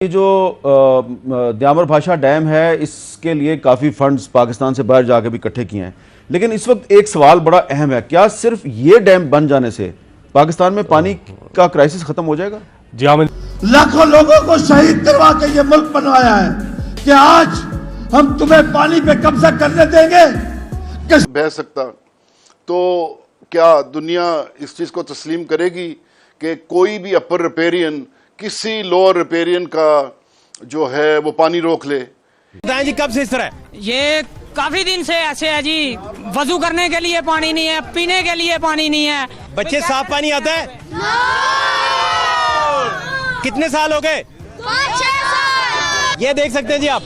ये जो द्यामर भाषा डैम है, इसके लिए काफ़ी फंड्स पाकिस्तान से बाहर जाके भी इकट्ठे किए हैं, लेकिन इस वक्त एक सवाल बड़ा अहम है, क्या सिर्फ ये डैम बन जाने से पाकिस्तान में पानी का क्राइसिस खत्म हो जाएगा? जी हाँ, लाखों लोगों को शहीद करवा के ये मुल्क बनवाया है कि आज हम तुम्हें पानी पे कब्जा करने देंगे बह सकता। तो क्या दुनिया इस चीज को तस्लीम करेगी कि कोई भी अपर रिपेरियन किसी लोअर रिपेरियन का जो है वो पानी रोक ले? बताएं जी, कब से इस तरह? ये काफी दिन से ऐसे है जी। वजू करने के लिए पानी नहीं है, पीने के लिए पानी नहीं है। बच्चे साफ पानी आता है? कितने साल हो गए? 5-6 साल। ये देख सकते हैं जी आप,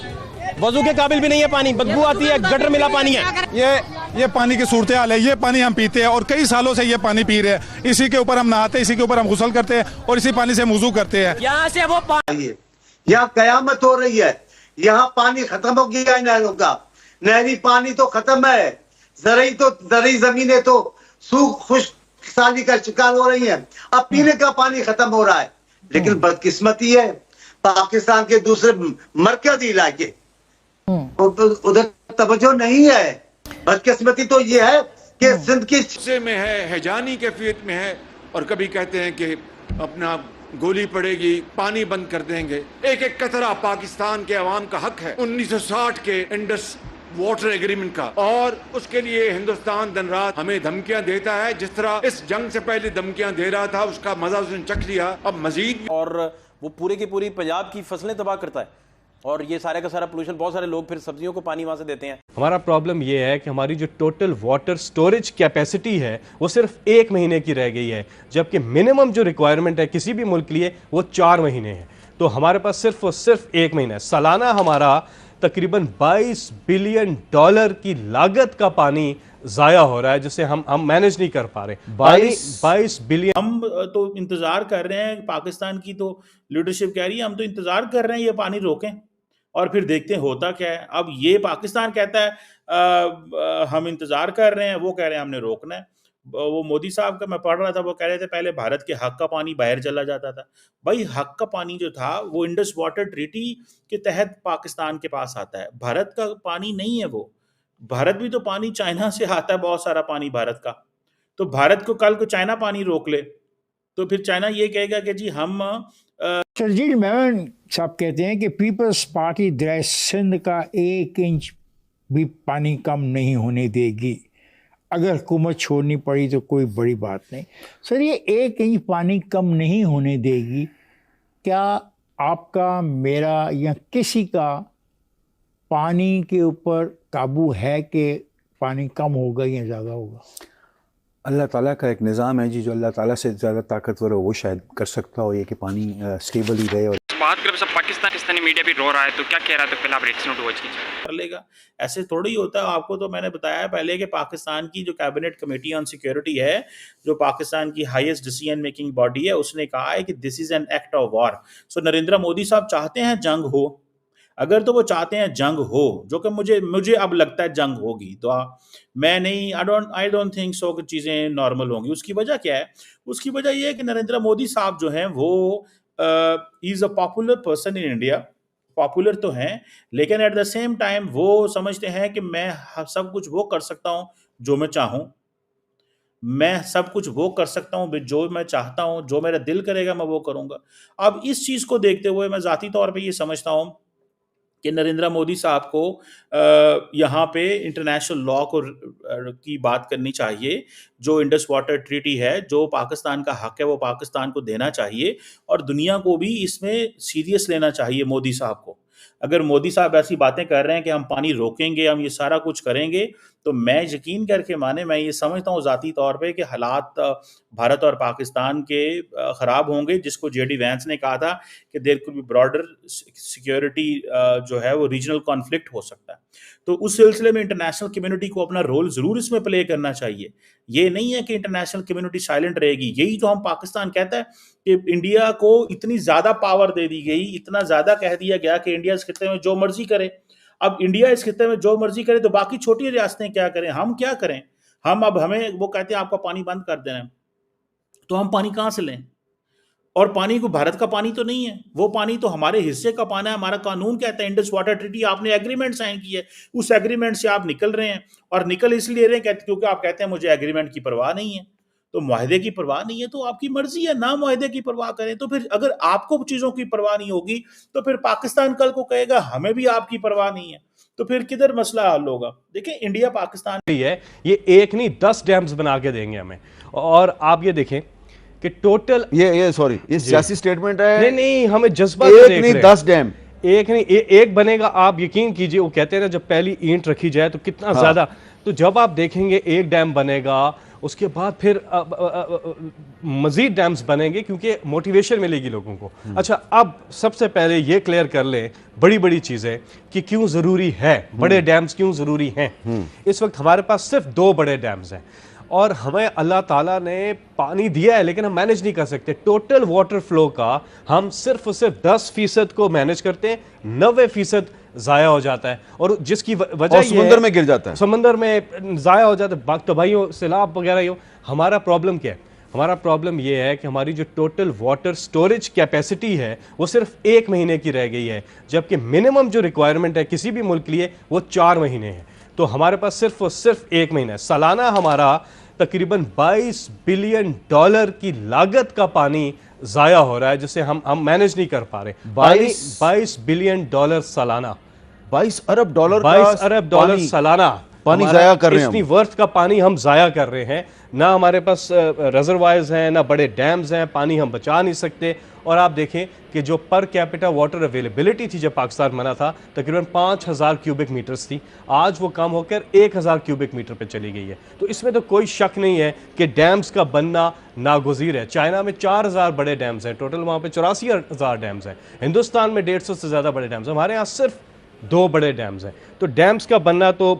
वजू के काबिल भी नहीं है पानी, बदबू आती है, गटर मिला पानी है। ये पानी की सूरत हाल है। ये पानी हम पीते हैं और कई सालों से ये पानी पी रहे हैं। इसी के ऊपर हम नहाते हैं, इसी के ऊपर हम गुसल करते हैं और इसी पानी से हम वुजू करते हैं। यहाँ से वो पानी, यहाँ कयामत हो रही है। यहाँ पानी खत्म हो गया है नहरों का। नहरी पानी तो खत्म है। जरी जमीनें तो सूख खुश्क साली का शिकार हो रही हैं। अब पीने का पानी खत्म हो रहा है। लेकिन बदकिस्मती है, पाकिस्तान के दूसरे मरकजी इलाके उधर तवज्जो नहीं है। बदकिस्मती तो ये है कि सिंध की गुस्से में है, हैजानी कैफियत में है, और कभी कहते हैं कि अपना गोली पड़ेगी, पानी बंद कर देंगे। एक एक कतरा पाकिस्तान के अवाम का हक है। 1960 के इंडस वाटर एग्रीमेंट का, और उसके लिए हिंदुस्तान दिन रात हमें धमकियां देता है। जिस तरह इस जंग से पहले धमकियां दे रहा था, उसका मजा उसने चख लिया। अब मजीद, और वो पूरे की पूरी पंजाब की फसलें तबाह करता है, और ये सारे का सारा पोल्यूशन, बहुत सारे लोग फिर सब्जियों को पानी वहां से देते हैं। हमारा प्रॉब्लम ये है कि हमारी जो टोटल वाटर स्टोरेज कैपेसिटी है वो सिर्फ 1 महीने की रह गई है, जबकि मिनिमम जो रिक्वायरमेंट है किसी भी मुल्क के लिए वो 4 महीने है। तो हमारे पास सिर्फ और सिर्फ 1 महीना है। सालाना हमारा तकरीबन $22 बिलियन की लागत का पानी जाया हो रहा है, जिसे हम मैनेज नहीं कर पा रहे। 22 बिलियन। हम तो इंतजार कर रहे हैं, पाकिस्तान की तो लीडरशिप कह रही है हम तो इंतजार कर रहे हैं ये पानी रोकें, और फिर देखते हैं होता क्या है। अब ये पाकिस्तान कहता है हम इंतजार कर रहे हैं, वो कह रहे हैं हमने रोकना है। वो मोदी साहब का मैं पढ़ रहा था, वो कह रहे थे पहले भारत के हक का पानी बाहर चला जाता था। भाई हक का पानी जो था वो इंडस वाटर ट्रीटी के तहत पाकिस्तान के पास आता है, भारत का पानी नहीं है वो। भारत भी तो पानी चाइना से आता है, बहुत सारा पानी भारत का। तो भारत को कल को चाइना पानी रोक ले तो फिर चाइना ये कहेगा कि जी हम सरजील मेमन साहब कहते हैं कि पीपल्स पार्टी दरिया सिंध का 1 इंच भी पानी कम नहीं होने देगी। अगर हुकूमत छोड़नी पड़ी तो कोई बड़ी बात नहीं। सर, ये 1 इंच पानी कम नहीं होने देगी, क्या आपका, मेरा या किसी का पानी के ऊपर काबू है कि पानी कम होगा या ज़्यादा होगा? अल्लाह ताला का एक निज़ाम है जी, जो अल्लाह ताला से ज़्यादा ताकतवर हो वो शायद कर सकता हो ये कि पानी स्टेबल ही रहे। और बात करें सब पाकिस्तानी मीडिया भी रो रहा है, तो क्या कह रहा है, तो पहले आप रिएक्शन टुवर्ड्स कीजिए। कर लेगा, ऐसे थोड़ी ही होता है। आपको तो मैंने बताया पहले कि पाकिस्तान की जो कैबिनेट कमेटी ऑन सिक्योरिटी है, जो पाकिस्तान की हाईएस्ट डिसीजन मेकिंग बॉडी है, उसने कहा है कि this is an act of war. So Narendra Modi साहब चाहते हैं जंग हो। अगर तो वो चाहते हैं जंग हो, जो कि मुझे अब लगता है जंग होगी, तो मैं नहीं, आई डोंट थिंक सो कि चीज़ें नॉर्मल होंगी। उसकी वजह क्या है? उसकी वजह ये है कि नरेंद्र मोदी साहब जो हैं वो is a popular person in India. Popular तो हैं, लेकिन एट द सेम टाइम वो समझते हैं कि मैं सब कुछ वो कर सकता हूँ जो मैं चाहूँ। मैं सब कुछ वो कर सकता हूँ जो मैं चाहता हूँ, जो मेरा दिल करेगा मैं वो करूँगा। अब इस चीज़ को देखते हुए मैं ज़ाती तौर पे ये समझता हूँ कि नरेंद्र मोदी साहब को यहाँ पे इंटरनेशनल लॉ को की बात करनी चाहिए। जो इंडस वाटर ट्रीटी है, जो पाकिस्तान का हक है, वो पाकिस्तान को देना चाहिए, और दुनिया को भी इसमें सीरियस लेना चाहिए मोदी साहब को। अगर मोदी साहब ऐसी बातें कर रहे हैं कि हम पानी रोकेंगे, हम ये सारा कुछ करेंगे, तो मैं यकीन करके माने, मैं ये समझता हूँ ज़ाती तौर पे कि हालात भारत और पाकिस्तान के ख़राब होंगे, जिसको जेडी वैंस ने कहा था कि there could be broader security जो है वो रीजनल कॉन्फ्लिक्ट हो सकता है। तो उस सिलसिले में इंटरनेशनल कम्युनिटी को अपना रोल ज़रूर इसमें प्ले करना चाहिए। ये नहीं है कि इंटरनेशनल कम्युनिटी साइलेंट रहेगी। यही तो हम पाकिस्तान कहता है कि इंडिया को इतनी ज़्यादा पावर दे दी गई, इतना ज़्यादा कह दिया गया कि इंडिया इस खित्ते में जो मर्जी करे। अब इंडिया इस खित्ते में जो मर्जी करे तो बाकी छोटी रियासतें क्या करें? हम क्या करें? हम अब हमें वो कहते हैं आपका पानी बंद कर देना है, तो हम पानी कहाँ से लें? और पानी को भारत का पानी तो नहीं है, वो पानी तो हमारे हिस्से का पानी है। हमारा कानून कहता है इंडस वाटर ट्रीटी, आपने एग्रीमेंट साइन की है, उस एग्रीमेंट से आप निकल रहे हैं। और निकल इसलिए रहे हैं क्योंकि आप कहते हैं मुझे एग्रीमेंट की परवाह नहीं है। तो मुआहदे की परवाह नहीं है तो आपकी मर्जी है, ना मुआहदे की परवाह करें। तो फिर अगर आपको चीजों की परवाह नहीं होगी तो फिर पाकिस्तान कल को कहेगा हमें भी आपकी परवाह नहीं है, तो फिर किधर मसला हल होगा। देखिए इंडिया पाकिस्तान है, ये एक नहीं 10 डैम्स बना के देंगे हमें। और आप ये देखें कि टोटल ये सॉरी, ये सियासी स्टेटमेंट है। नहीं हमें जज्बा एक नहीं 10 डैम, एक नहीं एक बनेगा। आप यकीन कीजिए, वो कहते हैं ना जब पहली ईंट रखी जाए तो कितना ज्यादा, तो जब आप देखेंगे एक डैम बनेगा उसके बाद फिर मजीद डैम्स बनेंगे क्योंकि मोटिवेशन मिलेगी लोगों को। अच्छा, अब सबसे पहले ये क्लियर कर लें बड़ी बड़ी चीजें कि क्यों जरूरी है, बड़े डैम्स क्यों जरूरी हैं। इस वक्त हमारे पास सिर्फ 2 बड़े डैम्स हैं और हमें अल्लाह ताला ने पानी दिया है लेकिन हम मैनेज नहीं कर सकते। टोटल वाटर फ्लो का हम सिर्फ 10% को मैनेज करते हैं, 90% जाया हो जाता है। और जिसकी वजह समुंदर में गिर जाता है, समुंदर में जाया हो जाता है, बाग तबाही, सैलाब वगैरह ही हो। हमारा प्रॉब्लम क्या है? हमारा प्रॉब्लम यह है कि हमारी जो टोटल वाटर स्टोरेज कैपेसिटी है वो सिर्फ 1 महीने की रह गई है, जबकि मिनिमम जो रिक्वायरमेंट है किसी भी मुल्क के लिए वो 4 महीने है। तो हमारे पास सिर्फ 1 महीना है। सालाना हमारा तकरीबन $22 बिलियन की लागत का पानी जाया हो रहा है जिसे हम मैनेज नहीं कर पा रहे। 22 बिलियन डॉलर सालाना, 22 अरब डॉलर सालाना पानी जाया कर रहे हैं। इतनी वर्थ का पानी हम जाया कर रहे हैं। ना हमारे पास रिजर्वायर्स हैं, ना बड़े डैम्स हैं, पानी हम बचा नहीं सकते। और आप देखें कि जो पर कैपिटा वाटर अवेलेबिलिटी थी जब पाकिस्तान बना था तकरीबन 5000 क्यूबिक मीटर्स थी, आज वो कम होकर 1000 क्यूबिक मीटर पे चली गई है। तो इसमें तो कोई शक नहीं है कि डैम्स का बनना नागुज़ीर है। चाइना में 4000 बड़े डैम्स हैं, टोटल वहाँ पे 84,000 डैम्स हैं। हिंदुस्तान में 150 से ज़्यादा बड़े डैम्स हैं, हमारे यहाँ सिर्फ 2 बड़े डैम्स हैं। तो डैम्स का बनना तो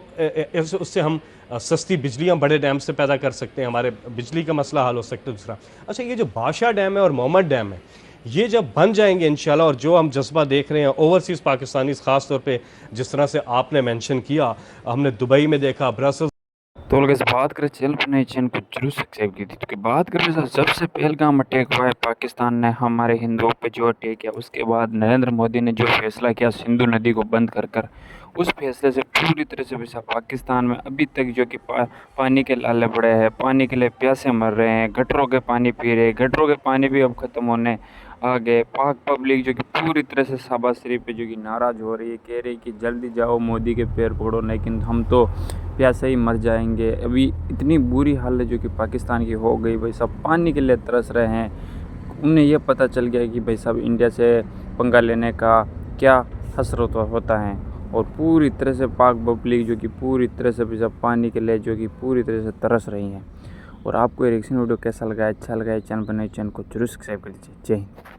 उससे हम सस्ती बिजली हम बड़े डैम से पैदा कर सकते हैं, हमारे बिजली का मसला हल हो सकता है। दूसरा, अच्छा, ये जो बादशाह डैम है और मोहम्मद डैम है, ये जब बन जाएंगे इंशाल्लाह, और जो हम जज्बा देख रहे हैं ओवरसीज़ पाकिस्तानी, ख़ास तौर पे जिस तरह से आपने मेंशन किया, हमने दुबई में देखा, ब्रसल्स। तो लोग बात करें चैनल पर नए चैनल को जरूर सब्सक्राइब की थी। तो बात करें जब से पहलगाम अटैक हुआ है, पाकिस्तान ने हमारे हिंदुओं पे जो अटैक किया, उसके बाद नरेंद्र मोदी ने जो फैसला किया सिंधु नदी को बंद कर उस फैसले से पूरी तरह से वैसा पाकिस्तान में अभी तक जो कि पानी के लाले पड़े हैं, पानी के लिए प्यासे मर रहे हैं, गटरों के पानी पी रहे हैं, गटरों के पानी भी अब ख़त्म होने आ गए। पाक पब्लिक जो कि पूरी तरह से शहबाज शरीफ पे जो कि नाराज़ हो रही है, कह रही कि जल्दी जाओ मोदी के पैर पकड़ो, लेकिन हम तो प्यासे ही मर जाएंगे। अभी इतनी बुरी हालत जो कि पाकिस्तान की हो गई, भाई सब पानी के लिए तरस रहे हैं। उन्हें यह पता चल गया कि भाई सब इंडिया से पंगा लेने का क्या हसरत होता है, और पूरी तरह से पाक पब्लिक जो कि पूरी तरह से भी सब पानी के लिए जो कि पूरी तरह से तरस रही हैं। और आपको ये रिएक्शन वीडियो कैसा लगा, अच्छा लगा, चैनल पर नए चैनल को जरूर सब्सक्राइब कर लीजिए। जय हिंद।